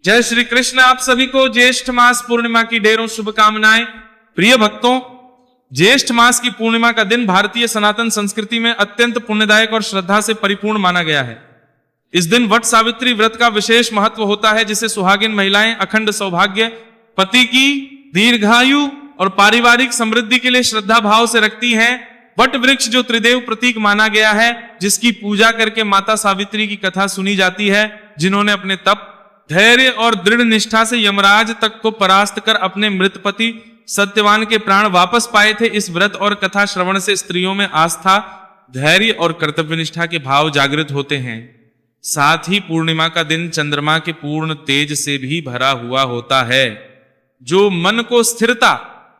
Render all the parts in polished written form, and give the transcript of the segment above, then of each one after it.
जय श्री कृष्ण। आप सभी को ज्येष्ठ मास पूर्णिमा की ढेरों शुभकामनाएं। प्रिय भक्तों, ज्येष्ठ मास की पूर्णिमा का दिन भारतीय सनातन संस्कृति में अत्यंत पुण्यदायक और श्रद्धा से परिपूर्ण माना गया है। इस दिन वट सावित्री व्रत का विशेष महत्व होता है, जिसे सुहागिन महिलाएं अखंड सौभाग्य, पति की दीर्घायु और पारिवारिक समृद्धि के लिए श्रद्धा भाव से रखती हैं। वट वृक्ष जो त्रिदेव प्रतीक माना गया है, जिसकी पूजा करके माता सावित्री की कथा सुनी जाती है, जिन्होंने अपने तप, धैर्य और दृढ़ निष्ठा से यमराज तक को परास्त कर अपने मृत पति सत्यवान के प्राण वापस पाए थे। इस व्रत और कथा श्रवण से स्त्रियों में आस्था, धैर्य और कर्तव्य निष्ठा के भाव जागृत होते हैं। साथ ही पूर्णिमा का दिन चंद्रमा के पूर्ण तेज से भी भरा हुआ होता है, जो मन को स्थिरता,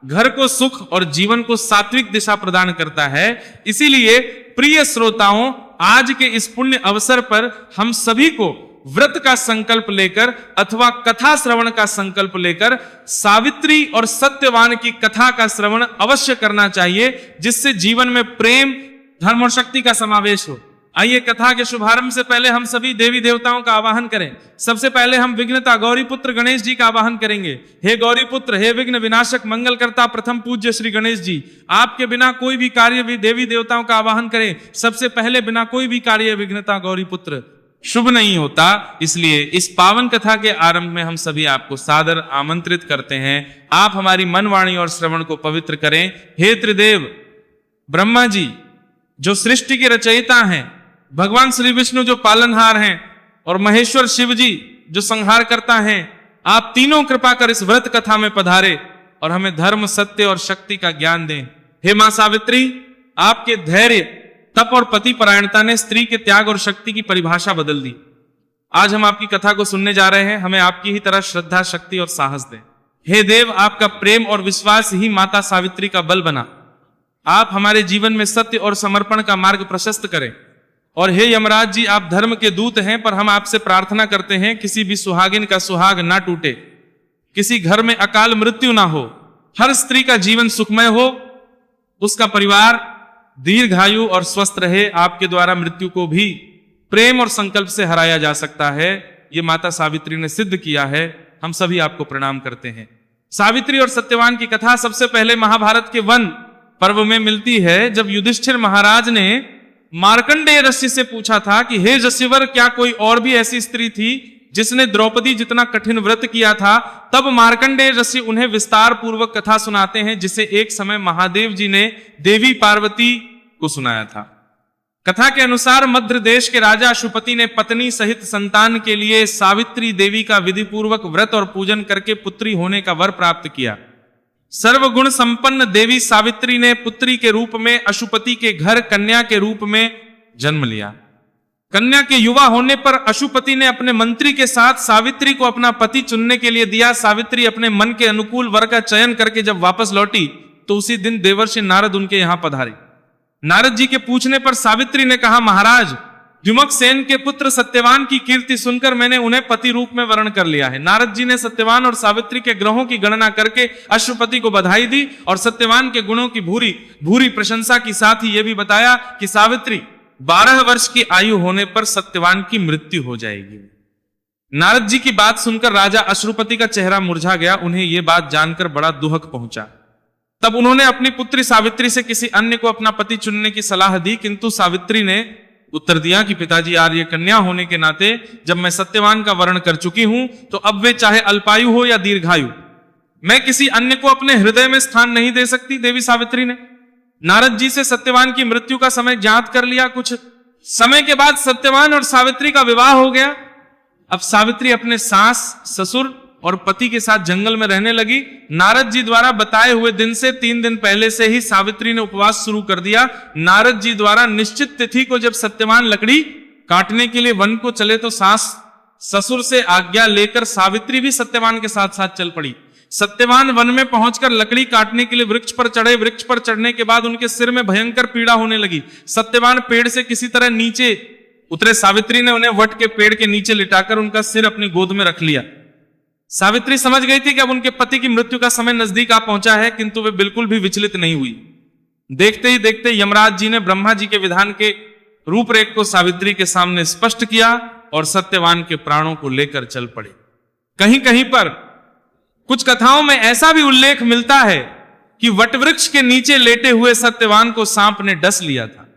घर को सुख और जीवन को सात्विक दिशा प्रदान करता है। इसीलिए प्रिय श्रोताओं, आज के इस पुण्य अवसर पर हम सभी को व्रत का संकल्प लेकर अथवा कथा श्रवण का संकल्प लेकर सावित्री और सत्यवान की कथा का श्रवण अवश्य करना चाहिए, जिससे जीवन में प्रेम, धर्म और शक्ति का समावेश हो। आइए कथा के शुभारंभ से पहले हम सभी देवी देवताओं का आवाहन करें। सबसे पहले हम विघ्नता गौरी पुत्र गणेश जी का आवाहन करेंगे। हे गौरी पुत्र, हे विघ्न विनाशक, मंगलकर्ता, प्रथम पूज्य श्री गणेश जी, आपके बिना कोई भी कार्य भी देवी देवताओं का आवाहन करें। सबसे पहले बिना कोई भी कार्य विघ्नता गौरी पुत्र शुभ नहीं होता। इसलिए इस पावन कथा के आरंभ में हम सभी आपको सादर आमंत्रित करते हैं। आप हमारी मन, वाणी और श्रवण को पवित्र करें। हे त्रिदेव ब्रह्मा जी, जो सृष्टि के रचयिता हैं, भगवान श्री विष्णु जो पालनहार हैं, और महेश्वर शिव जी जो संहार करता हैं, आप तीनों कृपा कर इस व्रत कथा में पधारे और हमें धर्म, सत्य और शक्ति का ज्ञान दें। हे मां सावित्री, आपके धैर्य, तप और पति परायणता ने स्त्री के त्याग और शक्ति की परिभाषा बदल दी। आज हम आपकी कथा को सुनने जा रहे हैं। हमें आपकी ही तरह श्रद्धा, शक्ति और साहस दें। हे देव, आपका प्रेम और विश्वास ही माता सावित्री का बल बना। आप हमारे जीवन में सत्य और समर्पण का मार्ग प्रशस्त करें। और हे यमराज जी, आप धर्म के दूत हैं, पर हम आपसे प्रार्थना करते हैं, किसी भी सुहागिन का सुहाग ना टूटे, किसी घर में अकाल मृत्यु ना हो, हर स्त्री का जीवन सुखमय हो, उसका परिवार दीर्घायु और स्वस्थ रहे। आपके द्वारा मृत्यु को भी प्रेम और संकल्प से हराया जा सकता है। ये माता सावित्री ने सिद्ध किया है। हम सभी आपको प्रणाम करते हैं। सावित्री और सत्यवान की कथा सबसे पहले महाभारत के वन पर्व में मिलती है, जब युधिष्ठिर महाराज ने मार्कंडेय ऋषि से पूछा था कि हे ऋषिवर, क्या कोई और भी ऐसी स्त्री थी जिसने द्रौपदी जितना कठिन व्रत किया था? तब मार्कंडेय ऋषि उन्हें विस्तार पूर्वक कथा सुनाते हैं, जिसे एक समय महादेव जी ने देवी पार्वती को सुनाया था। कथा के अनुसार मध्य देश के राजा अशुपति ने पत्नी सहित संतान के लिए सावित्री देवी का विधि पूर्वक व्रत और पूजन करके पुत्री होने का वर प्राप्त किया। सर्वगुण संपन्न देवी सावित्री ने पुत्री के रूप में अशुपति के घर कन्या के रूप में जन्म लिया। कन्या के युवा होने पर अशुपति ने अपने मंत्री के साथ सावित्री को अपना पति चुनने के लिए दिया। सावित्री अपने मन के अनुकूल वर का चयन करके जब वापस लौटी, तो उसी दिन देवर्षि नारद उनके यहां पधारे। नारद जी के पूछने पर सावित्री ने कहा, महाराज, द्युमक सेन के पुत्र सत्यवान की कीर्ति सुनकर मैंने उन्हें पति रूप में वर्ण कर लिया है। नारद जी ने सत्यवान और सावित्री के ग्रहों की गणना करके अशुपति को बधाई दी और सत्यवान के गुणों की भूरी भूरी प्रशंसा की साथ ही यह भी बताया कि सावित्री 12 वर्ष की आयु होने पर सत्यवान की मृत्यु हो जाएगी। नारद जी की बात सुनकर राजा अश्रुपति का चेहरा मुरझा गया। उन्हें यह बात जानकर बड़ा दुहक पहुंचा। तब उन्होंने अपनी पुत्री सावित्री से किसी अन्य को अपना पति चुनने की सलाह दी, किंतु सावित्री ने उत्तर दिया कि पिताजी, आर्य कन्या होने के नाते जब मैं सत्यवान का वर्ण कर चुकी हूं, तो अब वे चाहे अल्पायु हो या दीर्घायु, मैं किसी अन्य को अपने हृदय में स्थान नहीं दे सकती। देवी सावित्री ने नारद जी से सत्यवान की मृत्यु का समय ज्ञात कर लिया। कुछ समय के बाद सत्यवान और सावित्री का विवाह हो गया। अब सावित्री अपने सास, ससुर और पति के साथ जंगल में रहने लगी। नारद जी द्वारा बताए हुए दिन से 3 दिन पहले से ही सावित्री ने उपवास शुरू कर दिया। नारद जी द्वारा निश्चित तिथि को जब सत्यवान लकड़ी काटने के लिए वन को चले, तो सास ससुर से आज्ञा लेकर सावित्री भी सत्यवान के साथ साथ चल पड़ी। सत्यवान वन में पहुंचकर लकड़ी काटने के लिए वृक्ष पर चढ़े। वृक्ष पर चढ़ने के बाद उनके सिर में भयंकर पीड़ा होने लगी। सत्यवान पेड़ से किसी तरह नीचे उतरे। सावित्री ने उन्हें वट के पेड़ के नीचे लिटाकर उनका सिर अपनी गोद में रख लिया। सावित्री समझ गई थी कि अब उनके पति की मृत्यु का समय नजदीक आ पहुंचा है, किंतु वे बिल्कुल भी विचलित नहीं हुई। देखते ही देखते यमराज जी ने ब्रह्मा जी के विधान के रूपरेख को सावित्री के सामने स्पष्ट किया और सत्यवान के प्राणों को लेकर चल पड़े। कहीं कहीं पर कुछ कथाओं में ऐसा भी उल्लेख मिलता है कि वटवृक्ष के नीचे लेटे हुए सत्यवान को सांप ने डस लिया था।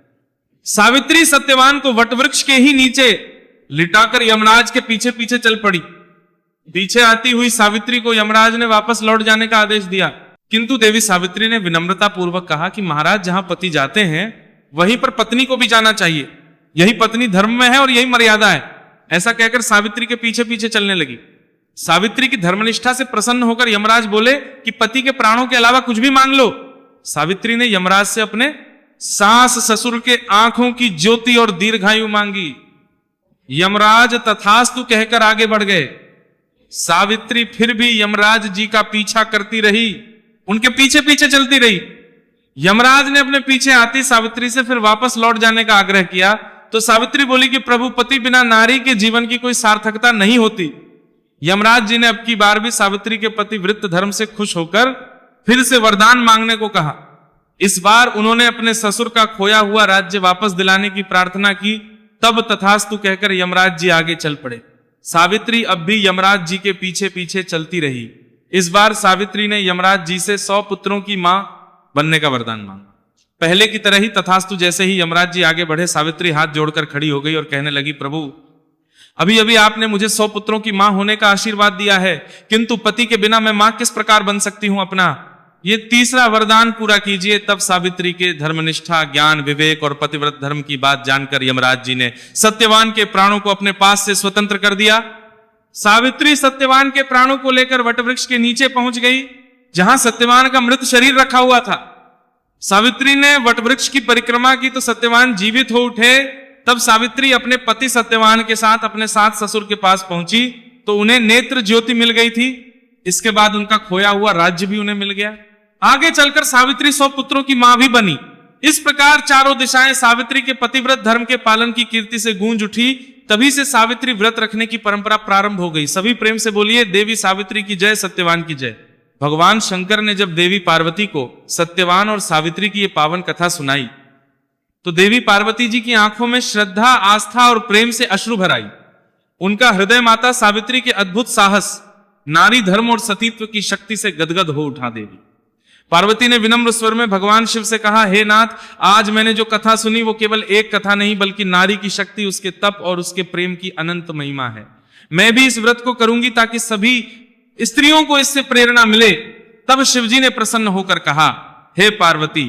सावित्री सत्यवान को वटवृक्ष के ही नीचे लिटाकर यमराज के पीछे पीछे चल पड़ी। पीछे आती हुई सावित्री को यमराज ने वापस लौट जाने का आदेश दिया, किंतु देवी सावित्री ने विनम्रता पूर्वक कहा कि महाराज, जहां पति जाते हैं वहीं पर पत्नी को भी जाना चाहिए, यही पत्नी धर्म में है और यही मर्यादा है। ऐसा कहकर सावित्री के पीछे पीछे चलने लगी। सावित्री की धर्मनिष्ठा से प्रसन्न होकर यमराज बोले कि पति के प्राणों के अलावा कुछ भी मांग लो। सावित्री ने यमराज से अपने सास ससुर के आंखों की ज्योति और दीर्घायु मांगी। यमराज तथास्तु कहकर आगे बढ़ गए। सावित्री फिर भी यमराज जी का पीछा करती रही, उनके पीछे पीछे चलती रही। यमराज ने अपने पीछे आती सावित्री से फिर वापस लौट जाने का आग्रह किया तो सावित्री बोली कि प्रभु, पति बिना नारी के जीवन की कोई सार्थकता नहीं होती। यमराज जी ने अब की बार भी सावित्री के पतिव्रत धर्म से खुश होकर फिर से वरदान मांगने को कहा। इस बार उन्होंने अपने ससुर का खोया हुआ राज्य वापस दिलाने की प्रार्थना की। तब तथास्तु कहकर यमराज जी आगे चल पड़े। सावित्री अब भी यमराज जी के पीछे पीछे चलती रही। इस बार सावित्री ने यमराज जी से 100 पुत्रों की मां बनने का वरदान मांगा। पहले की तरह ही तथास्तु जैसे ही यमराज जी आगे बढ़े, सावित्री हाथ जोड़कर खड़ी हो गई और कहने लगी, प्रभु, अभी अभी आपने मुझे 100 पुत्रों की मां होने का आशीर्वाद दिया है, किंतु पति के बिना मैं मां किस प्रकार बन सकती हूं अपना? ये तीसरा वरदान पूरा कीजिए। तब सावित्री के धर्मनिष्ठा, ज्ञान, विवेक और पतिव्रत धर्म की बात जानकर यमराज जी ने सत्यवान के प्राणों को अपने पास से स्वतंत्र कर दिया। सावित्री सत्यवान के प्राणों को लेकर वटवृक्ष के नीचे पहुंच गई, जहां सत्यवान का मृत शरीर रखा हुआ था। सावित्री ने वटवृक्ष की परिक्रमा की तो सत्यवान जीवित हो उठे। तब सावित्री अपने पति सत्यवान के साथ अपने सास ससुर के पास पहुंची तो उन्हें नेत्र ज्योति मिल गई थी। इसके बाद उनका खोया हुआ राज्य भी उन्हें मिल गया। आगे चलकर सावित्री 100 पुत्रों की मां भी बनी। इस प्रकार चारों दिशाएं सावित्री के पतिव्रत धर्म के पालन की कीर्ति से गूंज उठी। तभी से सावित्री व्रत रखने की परंपरा प्रारंभ हो गई। सभी प्रेम से बोलिए, देवी सावित्री की जय, सत्यवान की जय। भगवान शंकर ने जब देवी पार्वती को सत्यवान और सावित्री की ये पावन कथा सुनाई तो देवी पार्वती जी की आंखों में श्रद्धा, आस्था और प्रेम से अश्रु भर आई। उनका हृदय माता सावित्री के अद्भुत साहस, नारी धर्म और सतीत्व की शक्ति से गदगद हो उठा। देवी पार्वती ने विनम्र स्वर में भगवान शिव से कहा, हे नाथ, आज मैंने जो कथा सुनी वो केवल एक कथा नहीं बल्कि नारी की शक्ति, उसके तप और उसके प्रेम की अनंत महिमा है। मैं भी इस व्रत को करूंगी ताकि सभी स्त्रियों को इससे प्रेरणा मिले। तब शिवजी ने प्रसन्न होकर कहा, हे पार्वती,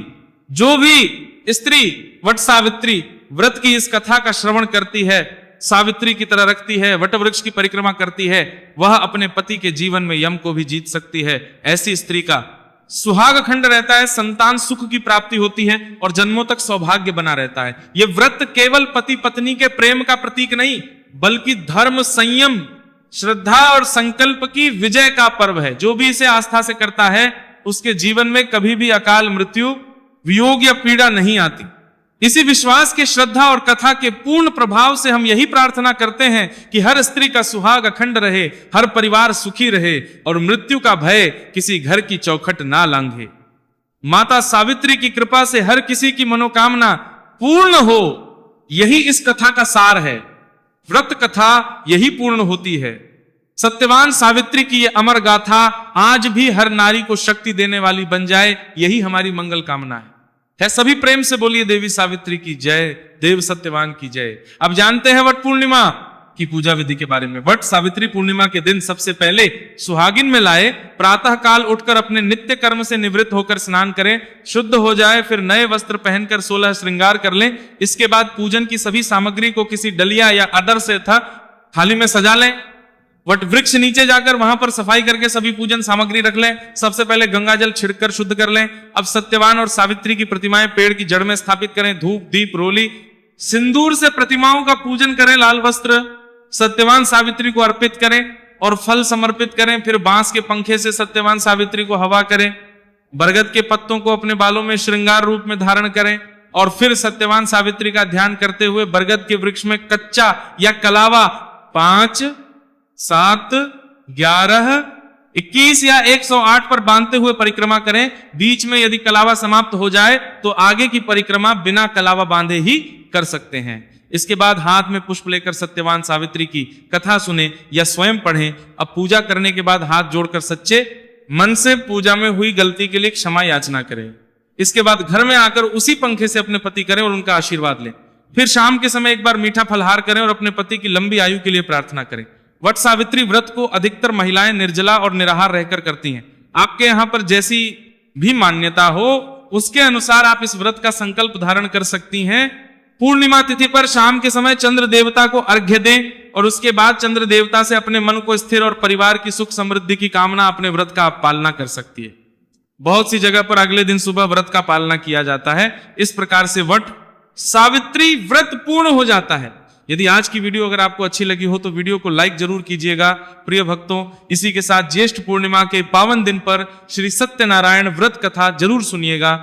जो भी स्त्री वट सावित्री व्रत की इस कथा का श्रवण करती है, सावित्री की तरह रखती है, वटवृक्ष की परिक्रमा करती है, वह अपने पति के जीवन में यम को भी जीत सकती है। ऐसी स्त्री का सुहाग खंड रहता है, संतान सुख की प्राप्ति होती है और जन्मों तक सौभाग्य बना रहता है। यह व्रत केवल पति पत्नी के प्रेम का प्रतीक नहीं बल्कि धर्म, संयम, श्रद्धा और संकल्प की विजय का पर्व है। जो भी इसे आस्था से करता है उसके जीवन में कभी भी अकाल मृत्यु, वियोग या पीड़ा नहीं आती। इसी विश्वास के, श्रद्धा और कथा के पूर्ण प्रभाव से हम यही प्रार्थना करते हैं कि हर स्त्री का सुहाग अखंड रहे, हर परिवार सुखी रहे और मृत्यु का भय किसी घर की चौखट ना लांघे। माता सावित्री की कृपा से हर किसी की मनोकामना पूर्ण हो, यही इस कथा का सार है। व्रत कथा यही पूर्ण होती है। सत्यवान सावित्री की ये अमर गाथा आज भी हर नारी को शक्ति देने वाली बन जाए, यही हमारी मंगल कामना है। सभी प्रेम से बोलिए, देवी सावित्री की जय, देव सत्यवान की जय। अब जानते हैं वट पूर्णिमा की पूजा विधि के बारे में। वट सावित्री पूर्णिमा के दिन सबसे पहले सुहागिन में लाए प्रातः काल उठकर अपने नित्य कर्म से निवृत्त होकर स्नान करें, शुद्ध हो जाए, फिर नए वस्त्र पहनकर 16 श्रृंगार कर लें। इसके बाद पूजन की सभी सामग्री को किसी डलिया या अदर से थाली में सजा लें। वट वृक्ष नीचे जाकर वहां पर सफाई करके सभी पूजन सामग्री रख लें। सबसे पहले गंगा जल छिड़कर शुद्ध कर लें। अब सत्यवान और सावित्री की प्रतिमाएं पेड़ की जड़ में स्थापित करें। धूप, दीप, रोली, सिंदूर से प्रतिमाओं का पूजन करें। लाल वस्त्र सत्यवान सावित्री को अर्पित करें और फल समर्पित करें। फिर बांस के पंखे से सत्यवान सावित्री को हवा करें। बरगद के पत्तों को अपने बालों में श्रृंगार रूप में धारण करें और फिर सत्यवान सावित्री का ध्यान करते हुए बरगद के वृक्ष में कच्चा या कलावा 5, 7, 11, 21 या 108 पर बांधते हुए परिक्रमा करें। बीच में यदि कलावा समाप्त हो जाए तो आगे की परिक्रमा बिना कलावा बांधे ही कर सकते हैं। इसके बाद हाथ में पुष्प लेकर सत्यवान सावित्री की कथा सुने या स्वयं पढ़ें। अब पूजा करने के बाद हाथ जोड़कर सच्चे मन से पूजा में हुई गलती के लिए क्षमा याचना करें। इसके बाद घर में आकर उसी पंखे से अपने पति करें और उनका आशीर्वाद लें। फिर शाम के समय एक बार मीठा फलहार करें और अपने पति की लंबी आयु के लिए प्रार्थना करें। वट सावित्री व्रत को अधिकतर महिलाएं निर्जला और निराहार रहकर करती हैं। आपके यहाँ पर जैसी भी मान्यता हो उसके अनुसार आप इस व्रत का संकल्प धारण कर सकती हैं। पूर्णिमा तिथि पर शाम के समय चंद्र देवता को अर्घ्य दें और उसके बाद चंद्र देवता से अपने मन को स्थिर और परिवार की सुख समृद्धि की कामना अपने व्रत का आप पालना कर सकती है। बहुत सी जगह पर अगले दिन सुबह व्रत का पालना किया जाता है। इस प्रकार से वट सावित्री व्रत पूर्ण हो जाता है। यदि आज की वीडियो अगर आपको अच्छी लगी हो तो वीडियो को लाइक जरूर कीजिएगा। प्रिय भक्तों, इसी के साथ ज्येष्ठ पूर्णिमा के पावन दिन पर श्री सत्यनारायण व्रत कथा जरूर सुनिएगा।